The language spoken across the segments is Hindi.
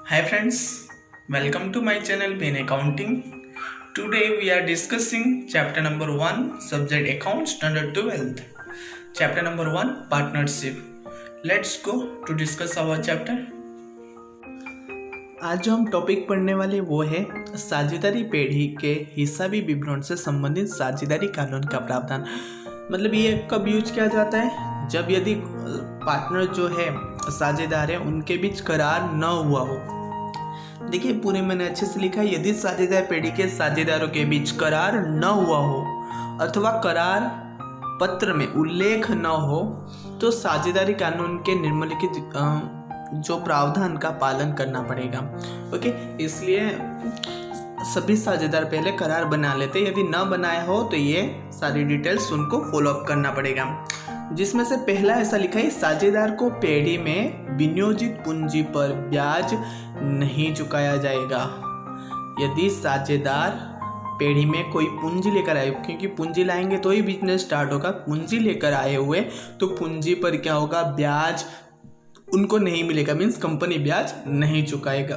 Hi friends, welcome to my channel Pain Accounting. Today we are discussing chapter number 1, subject accounts standard 12th. Chapter number 1, partnership. Let's go to discuss our chapter. आज जो हम टॉपिक पढ़ने वाले वो है साझेदारी पेढ़ी के हिसाबी विवरण से संबंधित साझेदारी कानून का प्रावधान। मतलब ये कब यूज किया जाता है? जब यदि पार्टनर जो है साझेदार है उनके बीच करार न हुआ हो। देखिए पूरे मैंने अच्छे से लिखा है, यदि साझेदार पेढ़ी के साझेदारों के बीच करार न हुआ हो अथवा करार पत्र में उल्लेख न हो तो साझेदारी कानून के निम्नलिखित जो प्रावधान का पालन करना पड़ेगा। ओके, इसलिए सभी साझेदार पहले करार बना लेते, यदि न बनाया हो तो ये सारी डिटेल्स उनको फॉलो अप करना पड़ेगा। जिसमें से पहला ऐसा लिखा है, साझेदार को पेढ़ी में विनियोजित पूंजी पर ब्याज नहीं चुकाया जाएगा। यदि साझेदार पेढ़ी में कोई पूंजी लेकर आए, क्योंकि पूंजी लाएंगे तो ही बिजनेस स्टार्ट होगा, पूंजी लेकर आए हुए तो पूंजी पर क्या होगा, ब्याज उनको नहीं मिलेगा, मीन्स कंपनी ब्याज नहीं चुकाएगा।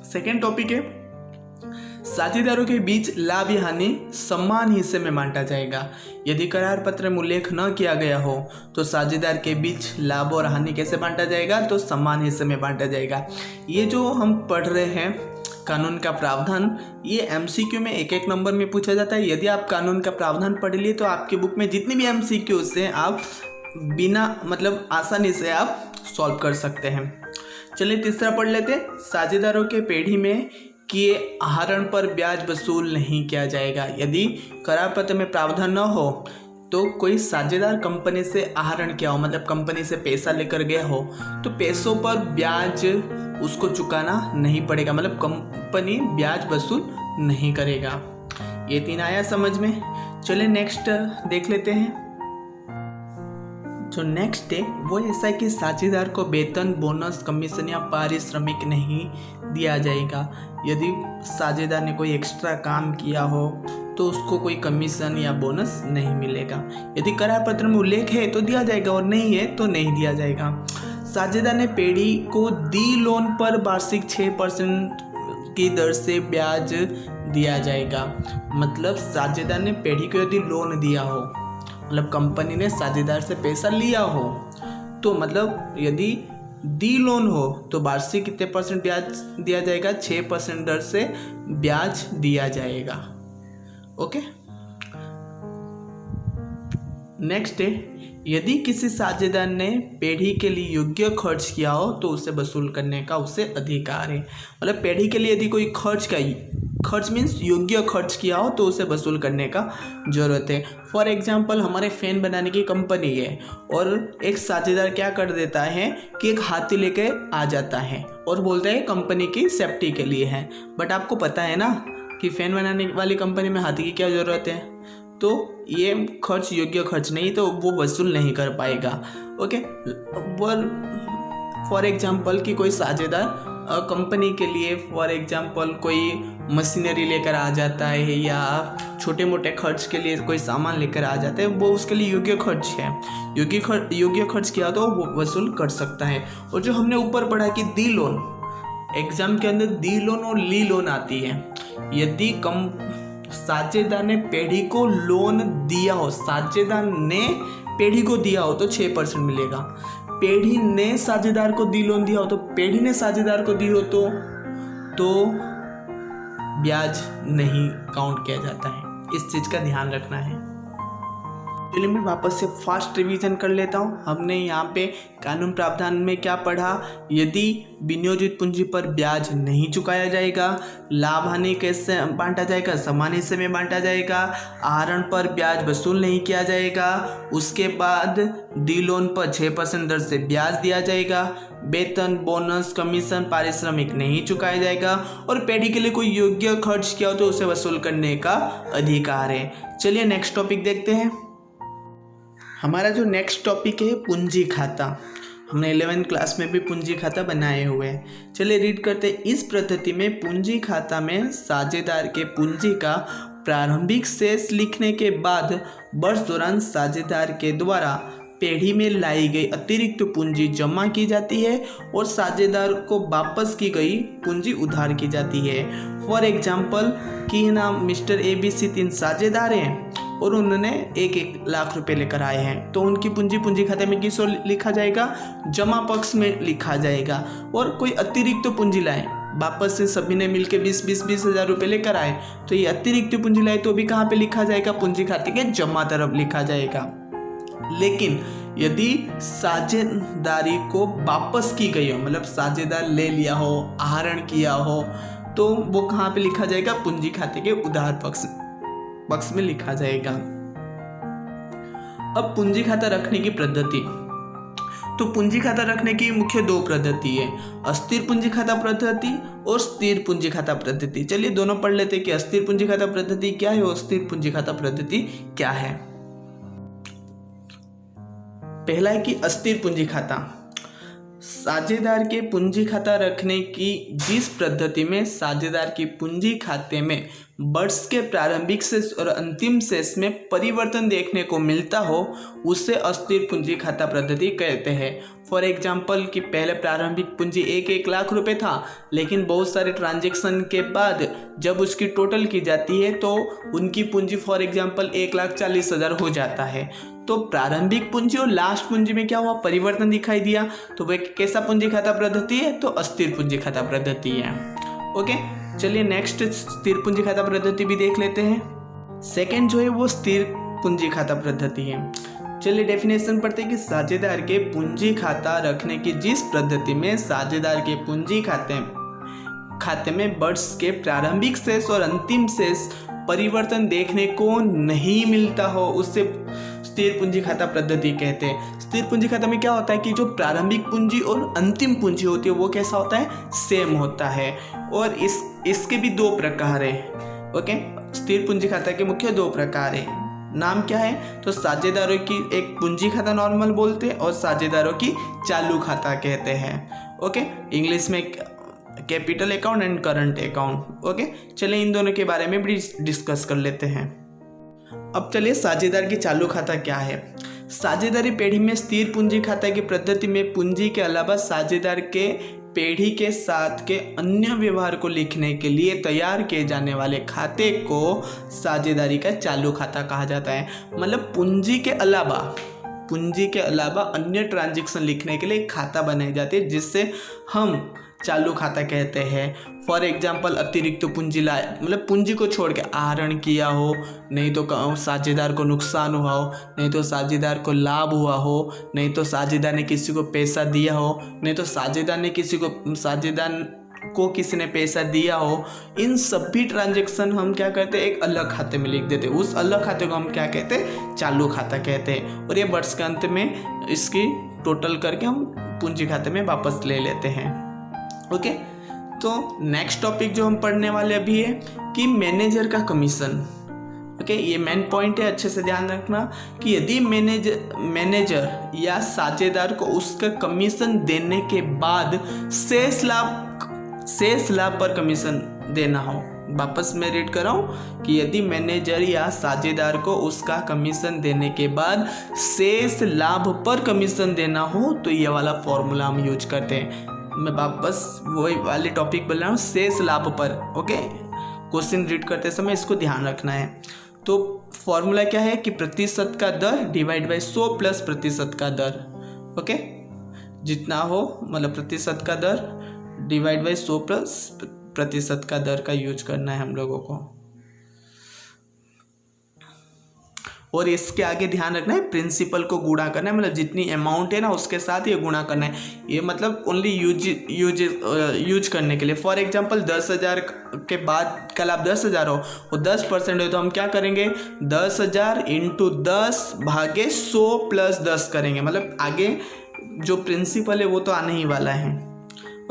सेकेंड टॉपिक है, साझेदारों के बीच लाभ या हानि समान हिस्से में बांटा जाएगा। यदि करार पत्र में उल्लेख न किया गया हो तो साझेदार के बीच लाभ और हानि कैसे बांटा जाएगा, तो समान हिस्से में बांटा जाएगा। ये जो हम पढ़ रहे हैं कानून का प्रावधान, ये एमसीक्यू में एक एक नंबर में पूछा जाता है। यदि आप कानून का प्रावधान पढ़ लिए तो आपकी बुक में जितनी भी एमसीक्यूज हैं आप बिना मतलब आसानी से आप सॉल्व कर सकते हैं। चलिए तीसरा पढ़ लेते हैं, साझेदारों के पेढ़ी में किए आहरण पर ब्याज वसूल नहीं किया जाएगा। यदि करार पत्र में प्रावधान न हो तो कोई साझेदार कंपनी से आहरण किया हो, मतलब कंपनी से पैसा लेकर गया हो, तो पैसों पर ब्याज उसको चुकाना नहीं पड़ेगा, मतलब कंपनी ब्याज वसूल नहीं करेगा। ये तीन आया समझ में। चलिए नेक्स्ट देख लेते हैं। जो नेक्स्ट है वो ऐसा है कि साझेदार को वेतन, बोनस, कमीशन या पारिश्रमिक नहीं दिया जाएगा। यदि साझेदार ने कोई एक्स्ट्रा काम किया हो तो उसको कोई कमीशन या बोनस नहीं मिलेगा। यदि करार पत्र में उल्लेख है तो दिया जाएगा और नहीं है तो नहीं दिया जाएगा। साझेदार ने पेढ़ी को दी लोन पर वार्षिक 6% की दर से ब्याज दिया जाएगा। मतलब साझेदार ने पेढ़ी को यदि लोन दिया हो, मतलब कंपनी ने साझेदार से पैसा लिया हो, तो मतलब यदि दी लोन हो तो वार्षिक कितने परसेंट ब्याज दिया जाएगा, 6% दर से ब्याज दिया जाएगा। ओके, नेक्स्ट है, यदि किसी साझेदार ने पेढ़ी के लिए योग्य खर्च किया हो तो उसे वसूल करने का उसे अधिकार है। मतलब पेढ़ी के लिए यदि कोई खर्च मीन्स योग्य खर्च किया हो तो उसे वसूल करने का जरूरत है। फॉर एग्जांपल हमारे फैन बनाने की कंपनी है और एक साझेदार क्या कर देता है कि एक हाथी लेके आ जाता है और बोलता है कंपनी की सेफ्टी के लिए है, बट आपको पता है ना कि फैन बनाने वाली कंपनी में हाथी की क्या ज़रूरत है, तो ये खर्च योग्य खर्च नहीं, तो वो वसूल नहीं कर पाएगा। ओके, फॉर एग्जांपल कि कोई साझेदार कंपनी के लिए फॉर एग्जांपल कोई मशीनरी लेकर आ जाता है या छोटे मोटे खर्च के लिए कोई सामान लेकर आ जाता है, वो उसके लिए योग्य खर्च है, योग्य खर्च किया तो वो वसूल कर सकता है। और जो हमने ऊपर पढ़ा कि दी लोन, एग्जाम के अंदर दी लोन और ली लोन आती है। यदि साझेदार ने पेढ़ी को लोन दिया हो, साझेदार ने पेढ़ी को दिया हो तो 6% मिलेगा। पेढ़ी ने साझेदार को दी लोन दिया हो तो पेढ़ी ने साझेदार को दी हो तो ब्याज नहीं काउंट किया जाता है। इस चीज़ का ध्यान रखना है। चलिए मैं वापस से फास्ट रिवीजन कर लेता हूँ। हमने यहाँ पे कानून प्रावधान में क्या पढ़ा, यदि विनियोजित पूंजी पर ब्याज नहीं चुकाया जाएगा, लाभ हानि कैसे बांटा जाएगा, समान हिस्से में बांटा जाएगा, आहरण पर ब्याज वसूल नहीं किया जाएगा, उसके बाद दी लोन पर 6% दर से ब्याज दिया जाएगा, वेतन, बोनस, कमीशन, पारिश्रमिक नहीं चुकाया जाएगा, और पेढ़ी के लिए कोई योग्य खर्च किया हो तो उसे वसूल करने का अधिकार है। चलिए नेक्स्ट टॉपिक देखते हैं। हमारा जो नेक्स्ट टॉपिक है पूंजी खाता। हमने 11th क्लास में भी पूंजी खाता बनाए हुए हैं। चलिए रीड करते हैं। इस पद्धति में पूंजी खाता में साझेदार के पूंजी का प्रारंभिक शेष लिखने के बाद वर्ष दौरान साझेदार के द्वारा पेढ़ी में लाई गई अतिरिक्त पूंजी जमा की जाती है और साझेदार को वापस की गई पूंजी उधार की जाती है। फॉर एग्जाम्पल कि ना मिस्टर ABC 3 साझेदार हैं और उन्होंने 1 लाख रुपए लेकर आए हैं, तो उनकी पूंजी खाते में किस ओर लिखा जाएगा? जमा पक्ष में लिखा जाएगा। और कोई अतिरिक्त पूंजी लाए, वापस से सभी ने मिलकर 20 हज़ार रुपये लेकर आए, तो ये अतिरिक्त पूंजी लाए तो भी कहाँ पे लिखा जाएगा? पूंजी खाते के जमा तरफ लिखा जाएगा। लेकिन यदि साझेदारी को वापस की गई हो, मतलब साझेदार ले लिया हो, आहरण किया हो, तो वो कहाँ पे लिखा जाएगा? पूंजी खाते के उधार पक्ष में लिखा जाएगा। अब पूंजी खाता रखने की पद्धति, तो पूंजी खाता रखने की मुख्य 2 पद्धति है, अस्थिर पूंजी खाता पद्धति और स्थिर पूंजी खाता पद्धति। चलिए दोनों पढ़ लेते हैं कि अस्थिर पूंजी खाता पद्धति क्या है और स्थिर पूंजी खाता पद्धति क्या है। पहला है कि अस्थिर पूंजी खाता। साझेदार के पूंजी खाता रखने की जिस पद्धति में साझेदार की पूंजी खाते में वर्ष के प्रारंभिक शेष और अंतिम शेष में परिवर्तन देखने को मिलता हो, उसे अस्थिर पूंजी खाता पद्धति कहते हैं। फॉर एग्जाम्पल कि पहले प्रारंभिक पूंजी 1 लाख रुपए था, लेकिन बहुत सारे ट्रांजैक्शन के बाद जब उसकी टोटल की जाती है तो उनकी पूंजी फॉर एग्जाम्पल 1,40,000 हो जाता है। तो प्रारंभिक पूंजी और लास्ट पूंजी में क्या हुआ? परिवर्तन दिखाई दिया, तो वह कैसा पूंजी खाता पद्धति है? तो अस्थिर पूंजी खाता पद्धति है। ओके, चलिए नेक्स्ट स्थिर पूंजी खाता पद्धति भी देख लेते हैं। सेकंड जो है वो स्थिर पूंजी खाता पद्धति है। चलिए डेफिनेशन पढ़ते हैं कि साझेदार के पूंजी खाता रखने की जिस पद्धति में साझेदार के पूंजी खाते में वर्ष के प्रारंभिक शेष और अंतिम शेष परिवर्तन देखने को नहीं मिलता हो, उससे स्थिर पूंजी खाता पद्धति कहते हैं। स्थिर पूंजी खाता में क्या होता है कि जो प्रारंभिक पूंजी और अंतिम पूंजी होती है वो कैसा होता है? सेम होता है। और इसके भी 2 प्रकार है। ओके, स्थिर पूंजी खाता के मुख्य 2 प्रकार है। नाम क्या है? तो साझेदारों की एक पूंजी खाता नॉर्मल बोलते हैं और साझेदारों की चालू खाता कहते हैं। ओके, इंग्लिश में capital account and current account. Okay, चलिए इन दोनों के बारे में भी डिस्कस कर लेते हैं। अब चलिए साझेदार की चालू खाता क्या है। साझेदारी पेढ़ी में स्थिर पूंजी खाता की पद्धति में पूंजी के अलावा साझेदार के पेढ़ी के साथ के अन्य व्यवहार को लिखने के लिए तैयार किए जाने वाले खाते को साझेदारी का चालू खाता कहा जाता है। मतलब पूंजी के अलावा अन्य ट्रांजैक्शन लिखने के लिए खाता बनाए जाते हैं, जिससे हम चालू खाता कहते हैं। फॉर एग्जाम्पल अतिरिक्त पूंजी लाए, मतलब पूंजी को छोड़ के आहरण किया हो, नहीं तो साझेदार को नुकसान हुआ हो, नहीं तो साझेदार को लाभ हुआ हो, नहीं तो साझेदार ने किसी को पैसा दिया हो, नहीं तो साझेदार को किसी ने पैसा दिया हो, इन सभी ट्रांजैक्शन हम क्या करते हैं? एक अलग खाते में लिख देते हैं। उस अलग खाते को हम क्या कहते हैं? चालू खाता कहते हैं। और ये वर्ष के अंत में इसकी टोटल करके हम पूंजी खाते में वापस ले लेते हैं। ओके, तो नेक्स्ट टॉपिक जो हम पढ़ने वाले अभी है कि मैनेजर का कमीशन। ओके, ये मेन पॉइंट है, अच्छे से ध्यान रखना कि यदि मैनेजर या साझेदार को उसका कमीशन देने के बाद शेष लाभ पर कमीशन देना हो। वापस मैं रीड कर रहा हूँ कि यदि मैनेजर या साझेदार को उसका कमीशन देने के बाद शेष लाभ पर कमीशन देना हो, तो ये वाला फॉर्मूला हम यूज करते हैं। मैं वापस वही वाले टॉपिक बोल रहा हूँ, शेष लाभ पर। ओके, क्वेश्चन रीड करते समय इसको ध्यान रखना है। तो फॉर्मूला क्या है कि प्रतिशत का दर डिवाइड बाय 100 प्लस प्रतिशत का दर। ओके, जितना हो मतलब प्रतिशत का दर डिवाइड बाय 100 प्लस प्रतिशत का दर का यूज करना है हम लोगों को। और इसके आगे ध्यान रखना है प्रिंसिपल को गुणा करना है, मतलब जितनी अमाउंट है ना उसके साथ ये गुणा करना है। ये मतलब ओनली यूज करने के लिए। फॉर एग्जांपल 10,000 के बाद का लाभ 10,000 हो और 10% हो, तो हम क्या करेंगे? 10,000 इंटू 10 भागे 100 प्लस 10 करेंगे। मतलब आगे जो प्रिंसिपल है वो तो आने ही वाला है।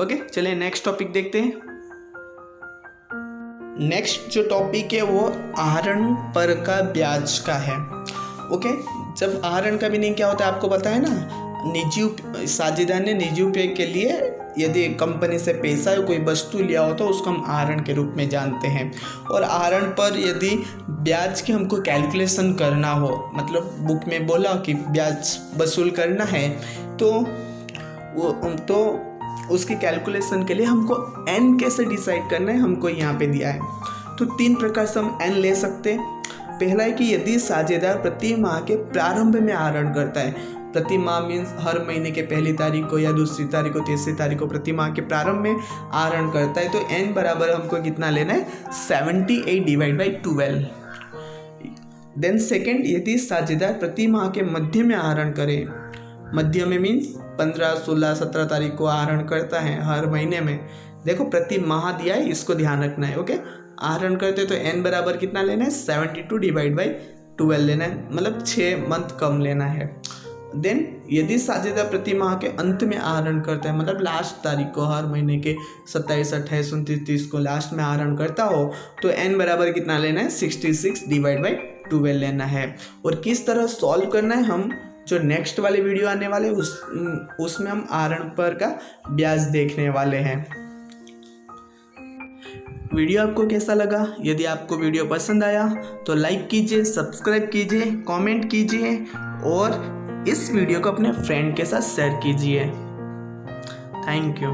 ओके, चलिए नेक्स्ट टॉपिक देखते हैं। नेक्स्ट जो टॉपिक है वो आहरण पर का ब्याज का है। ओके, जब आहरण का मीनिंग क्या होता है आपको पता है ना? निजी साझेदार ने निजी उपयोग के लिए यदि कंपनी से पैसा या कोई वस्तु लिया हो तो उसको हम आहरण के रूप में जानते हैं। और आहरण पर यदि ब्याज की हमको कैलकुलेशन करना हो, मतलब बुक में बोला कि ब्याज वसूल करना है, तो उसकी कैलकुलेशन के लिए हमको n कैसे डिसाइड करना है हमको यहाँ पे दिया है। तो 3 प्रकार से हम n ले सकते हैं। पहला है कि यदि साझेदार प्रति माह के प्रारंभ में आहरण करता है, प्रति माह मीन्स हर महीने के पहली तारीख को या दूसरी तारीख को, तीसरी तारीख को प्रति माह के प्रारंभ में आहरण करता है, तो n बराबर हमको कितना लेना है 78/12। देन सेकेंड, यदि साझेदार प्रति माह के मध्य में आहरण करे, मध्य में मीन्स 15, 16, 17 तारीख को आहरण करता है हर महीने में, देखो प्रति माह दिया है, इसको ध्यान रखना है। ओके, आहरण करते तो n बराबर कितना लेना है 72/12 लेना है, मतलब 6 मंथ कम लेना है। देन यदि साझेदार प्रति माह के अंत में आहरण करता है, मतलब लास्ट तारीख को, हर महीने के 27, 28, 29, 30 को लास्ट में आहरण करता हो, तो n बराबर कितना लेना है 66/12 लेना है। और किस तरह सॉल्व करना है हम जो नेक्स्ट वाले वीडियो आने वाले उसमें हम आहरण पर का ब्याज देखने वाले हैं। वीडियो आपको कैसा लगा? यदि आपको वीडियो पसंद आया तो लाइक कीजिए, सब्सक्राइब कीजिए, कमेंट कीजिए और इस वीडियो को अपने फ्रेंड के साथ शेयर कीजिए। Thank you.